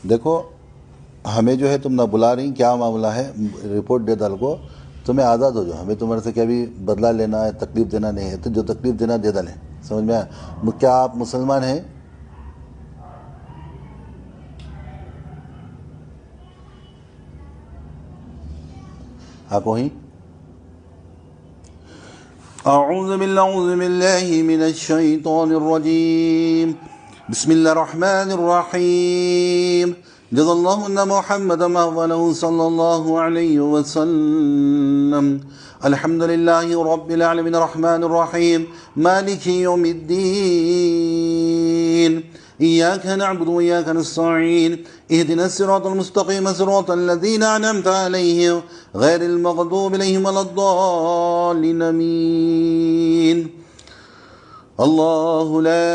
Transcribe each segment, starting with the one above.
دیکھو ہمیں جو ہے تم نہ بلا رہی، کیا معاملہ ہے؟ رپورٹ دے ڈال کو، تمہیں آزاد ہو جاؤ، ہمیں تمہارے سے کیا بھی بدلہ لینا ہے، تکلیف دینا نہیں ہے، تو جو تکلیف دینا دے ڈالیں. سمجھ میں آیا؟ کیا آپ مسلمان ہیں؟ آپ وہیں اعوذ باللہ من الشیطان الرجیم بسم اللہ الرحمن الرحیم جزا اللہ ان محمد افضلہ صلی اللہ علیہ وسلم الحمد للہ رب العالمین الرحمن الرحیم مالک یوم الدین إياك نعبد وإياك نستعين اهدنا الصراط المستقيم صراط الذين أنعمت عليهم غير المغضوب عليهم ولا الضالين آمين. الله لا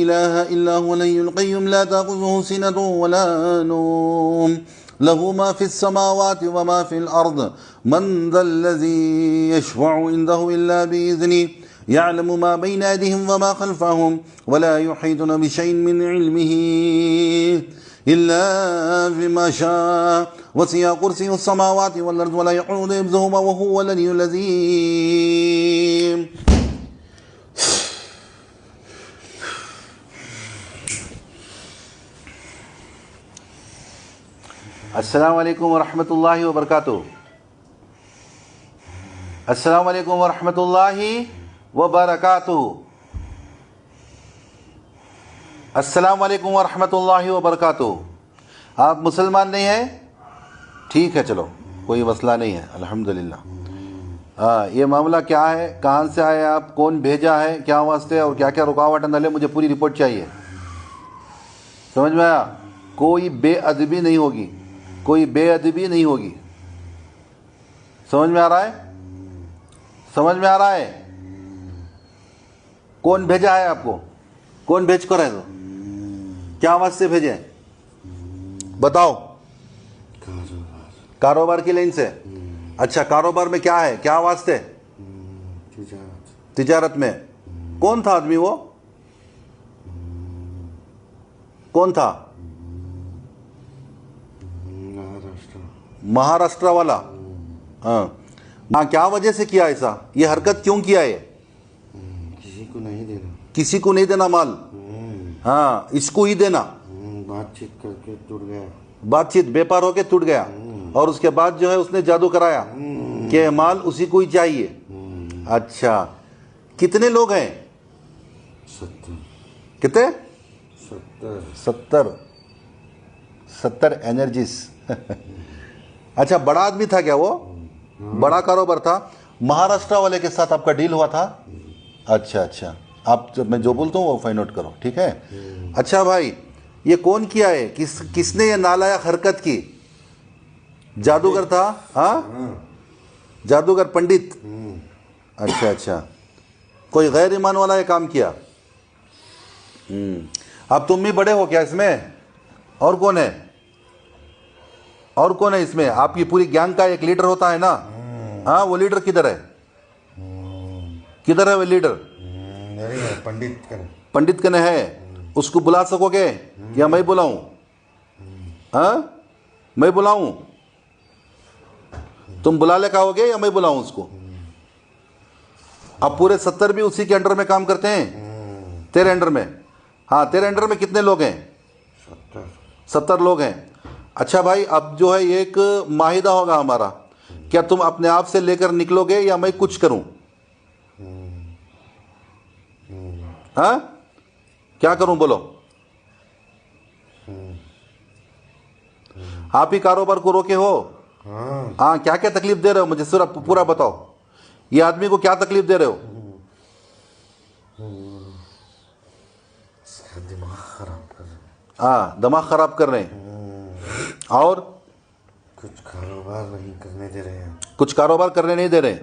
إله إلا هو الحي القيوم لا تأخذه سنة ولا نوم له ما في السماوات وما في الأرض من ذا الذي يشفع عنده إلا بإذنه يعلم ما بين أيديهم وما خلفهم ولا يحيطون بشيء من علمه إلا بما شاء وسع كرسيه السماوات والأرض ولا يؤوده حفظهما وهو العلي العظيم. السلام علیکم ورحمۃ اللہ وبرکاتہ. السلام علیکم ورحمۃ اللہ وبرکاتہ. السلام علیکم ورحمۃ اللہ وبرکاتہ. آپ مسلمان نہیں ہیں؟ ٹھیک ہے، چلو کوئی مسئلہ نہیں ہے، الحمدللہ. یہ معاملہ کیا ہے؟ کہاں سے آئے آپ؟ کون بھیجا ہے؟ کیا واسطے اور کیا کیا رکاوٹ ڈالے؟ مجھے پوری رپورٹ چاہیے. سمجھ میں آیا؟ کوئی بے ادبی نہیں ہوگی، کوئی بے ادبی نہیں ہوگی. سمجھ میں آ رہا ہے؟ سمجھ میں آ رہا ہے؟ کون بھیجا ہے آپ کو؟ کون بھیج کر ہے؟ تو کیا واسطے بھیجے؟ بتاؤ. کاروبار کی لائن سے. اچھا، کاروبار میں کیا ہے؟ کیا واسطے؟ تجارت میں. کون تھا آدمی وہ؟ کون تھا؟ مہاراشٹر والا. ہاں، کیا وجہ سے کیا ایسا؟ یہ حرکت کیوں کیا ہے؟ کسی کو نہیں دینا. کسی کو نہیں دینا مال. ہاں، اس کو ہی دینا. بات چیت کر کے ٹوٹ گیا. بات چیت بیپار ہو کے ٹوٹ گیا، اور اس کے بعد جو ہے اس نے جادو کرایا کہ مال اسی کو ہی چاہیے. اچھا، کتنے لوگ ہیں؟ 70. کتنے؟ 70. 70 انرجیز. اچھا، بڑا آدمی تھا کیا وہ؟ بڑا کاروبار تھا. مہاراشٹر والے کے ساتھ آپ کا ڈیل ہوا تھا؟ اچھا اچھا، آپ میں جو بولتا ہوں وہ فائنڈ آؤٹ کرو، ٹھیک ہے؟ اچھا بھائی، یہ کون کیا ہے؟ کس نے یہ نالائق حرکت کی؟ جادوگر تھا؟ ہاں، جادوگر پنڈت. اچھا اچھا، کوئی غیر ایمان والا یہ کام کیا؟ اب تم بھی بڑے ہو کیا اس میں؟ اور کون ہے؟ اور کون ہے اس میں؟ آپ کی پوری گینگ کا ایک لیڈر ہوتا ہے نا. ہاں، وہ لیڈر کدھر ہے؟ کدھر ہے وہ لیڈر؟ پنڈت کنے ہے. اس کو بلا سکو گے یا میں بلاؤں؟ ہاں، میں بلاؤں؟ تم بلا لے کہو گے یا میں بلاؤں اس کو؟ اب پورے 70 بھی اسی کے انڈر میں کام کرتے ہیں؟ تیرے انڈر میں؟ ہاں، تیرے انڈر میں کتنے لوگ ہیں؟ 70 لوگ ہیں. اچھا بھائی، اب جو ہے ایک معاہدہ ہوگا ہمارا. کیا تم اپنے آپ سے لے کر نکلو گے یا میں کچھ کروں؟ ہاں، کیا کروں بولو؟ آپ ہی کاروبار کو روکے ہو. ہاں، کیا کیا تکلیف دے رہے ہو؟ مجھے صرف پورا بتاؤ. یہ آدمی کو کیا تکلیف دے رہے ہو؟ دماغ خراب کر رہے. ہاں، دماغ خراب کر رہے ہیں. اور کچھ کاروبار نہیں کرنے دے رہے ہیں. کچھ کاروبار کرنے نہیں دے رہے.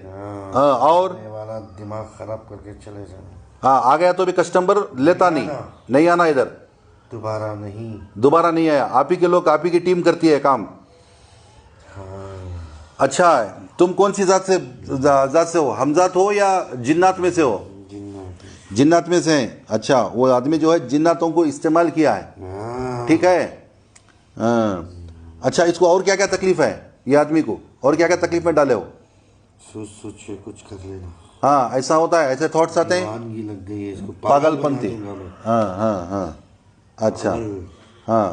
ہاں، اور والا دماغ خراب کر کے چلے جائیں. ہاں، آ گیا تو بھی کسٹمر لیتا نہیں آنا ادھر. دوبارہ نہیں آیا. آپ ہی کے لوگ، آپ ہی کی ٹیم کرتی ہے کام. اچھا، تم کون سی ذات سے ہو؟ ہمذات ہو یا جنات میں سے ہو؟ جنات میں سے ہیں. اچھا، وہ آدمی جو ہے جناتوں کو استعمال کیا ہے، ٹھیک ہے؟ ہاں اچھا اس کو اور کیا کیا تکلیف ہے یہ آدمی کو اور کیا کیا تکلیف میں ڈالے ہو سوچ سوچ کے کچھ کر لینا. ہاں ایسا ہوتا ہے ایسے تھاٹس آتے ہیں دیوانگی لگ گئی ہے اس کو, پاگل بنا پنتی دوں گا میں. ہاں ہاں ہاں اچھا پاگل. ہاں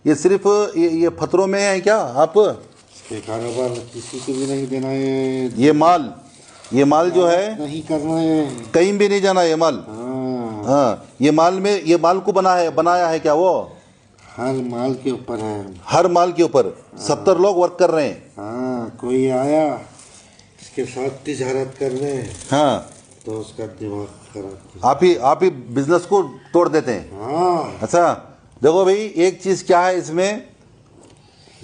یہ صرف یہ پتھروں میں ہے کیا آپ اس کے کاروبار کسی کو بھی نہیں دینا ہے, یہ مال جو ہے نہیں کرنا ہے. کہیں بھی نہیں جانا یہ مال ہاں ہاں یہ مال کو بنایا ہے کیا وہ ہر مال کے اوپر ہے. ہر مال کے اوپر 70 لوگ ورک کر رہے ہیں. ہاں کوئی آیا اس کے ساتھ تجارت کرنے ہاں تو اس کا دماغ خراب کیا. آپ ہی بزنس کو توڑ دیتے ہیں. ہاں اچھا دیکھو بھائی ایک چیز کیا ہے اس میں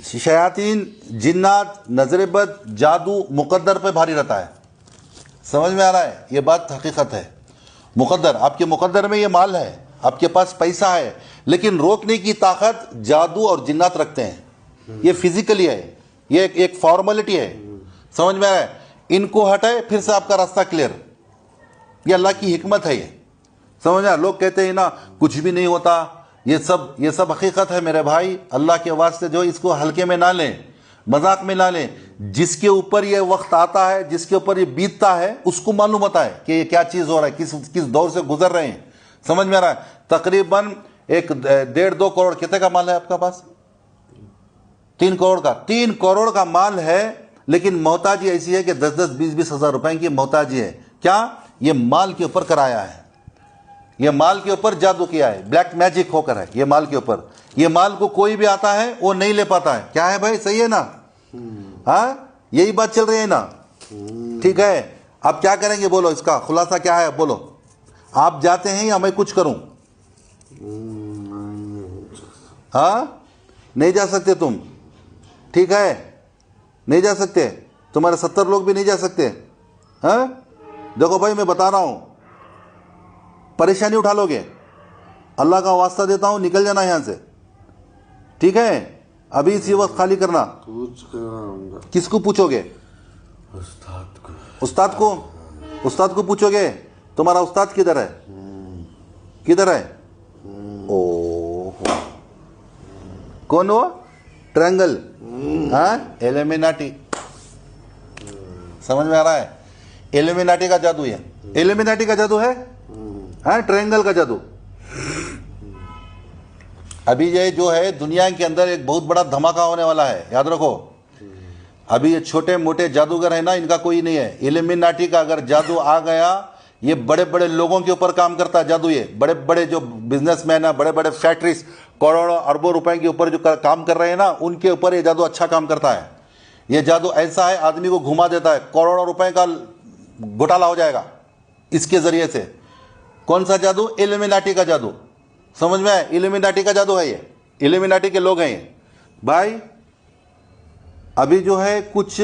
شیاطین جنات نظر بد جادو مقدر پہ بھاری رہتا ہے. سمجھ میں آ رہا ہے یہ بات حقیقت ہے. مقدر آپ کے مقدر میں یہ مال ہے آپ کے پاس پیسہ ہے لیکن روکنے کی طاقت جادو اور جنات رکھتے ہیں. یہ فزیکلی ہے یہ ایک فارملٹی ہے. سمجھ میں آ رہا ہے ان کو ہٹائے پھر سے آپ کا راستہ کلیئر. یہ اللہ کی حکمت ہے. یہ سمجھ میں لوگ کہتے ہیں نا کچھ بھی نہیں ہوتا یہ سب حقیقت ہے میرے بھائی. اللہ کے واسطے جو اس کو ہلکے میں نہ لیں مذاق میں نہ لیں. جس کے اوپر یہ وقت آتا ہے جس کے اوپر یہ بیتتا ہے اس کو معلوم ہوتا ہے کہ یہ کیا چیز ہو رہا ہے کس دور سے گزر رہے ہیں. سمجھ میں آ رہا ہے تقریباً 1.5-2 کروڑ کتنے کا مال ہے آپ کا پاس 3 کروڑ کا مال ہے لیکن محتاجی ایسی ہے کہ 10-20 ہزار روپے کی محتاجی ہے. کیا یہ مال کے اوپر کرایا ہے یہ مال کے اوپر جادو کیا ہے بلیک میجک ہو کر ہے یہ مال کے اوپر. یہ مال کو کوئی بھی آتا ہے وہ نہیں لے پاتا ہے. کیا ہے بھائی صحیح ہے نا ہاں یہی بات چل رہی ہے نا ٹھیک ہے. آپ کیا کریں گے بولو اس کا خلاصہ کیا ہے بولو. آپ جاتے ہیں یا میں کچھ کروں ہاں نہیں جا سکتے تم ٹھیک ہے نہیں جا سکتے تمہارے 70 لوگ بھی نہیں جا سکتے. ہاں دیکھو بھائی میں بتا رہا ہوں پریشانی اٹھا لو گے اللہ کا واسطہ دیتا ہوں نکل جانا یہاں سے ٹھیک ہے. ابھی اسی وقت خالی کرنا. کچھ کراؤں گا. کس کو پوچھو گے استاد کو پوچھو گے تمہارا استاد کدھر ہے او کون ہو ٹرینگل ہاں ایلیمیناٹی. سمجھ میں آ رہا ہے ایلیمیناٹی کا جادو ہے ایلیمیناٹی کا جادو ہے ہاں ٹرینگل کا جادو. ابھی یہ جو ہے دنیا کے اندر ایک بہت بڑا دھماکہ ہونے والا ہے یاد رکھو. ابھی یہ چھوٹے موٹے جادوگر ہیں نا ان کا کوئی نہیں ہے. ایلیمیناٹی کا اگر جادو آ گیا یہ بڑے بڑے لوگوں کے اوپر کام کرتا ہے جادو. یہ بڑے بڑے جو بزنس مین ہیں بڑے بڑے فیکٹریز کروڑوں اربوں روپے کے اوپر جو کام کر رہے ہیں نا ان کے اوپر یہ جادو اچھا کام کرتا ہے. یہ جادو ایسا ہے آدمی کو گھما دیتا ہے کروڑوں روپے کا گھوٹالا ہو جائے گا اس کے ذریعے سے. کون سا جادو ایلیمیناٹی کا جادو. سمجھ میں آئے ایلیمیناٹی کا جادو ہے یہ ایلیمیناٹی کے لوگ ہیں یہ بھائی. ابھی جو ہے کچھ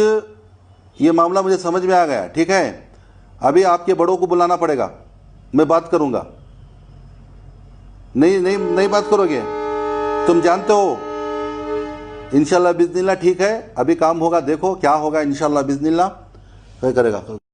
یہ معاملہ مجھے سمجھ میں آ گیا ٹھیک ہے. ابھی آپ کے بڑوں کو بلانا پڑے گا میں بات کروں گا. نہیں بات کرو گے تم جانتے ہو انشاءاللہ بسم اللہ ٹھیک ہے. ابھی کام ہوگا دیکھو کیا ہوگا انشاءاللہ بسم اللہ کرے گا.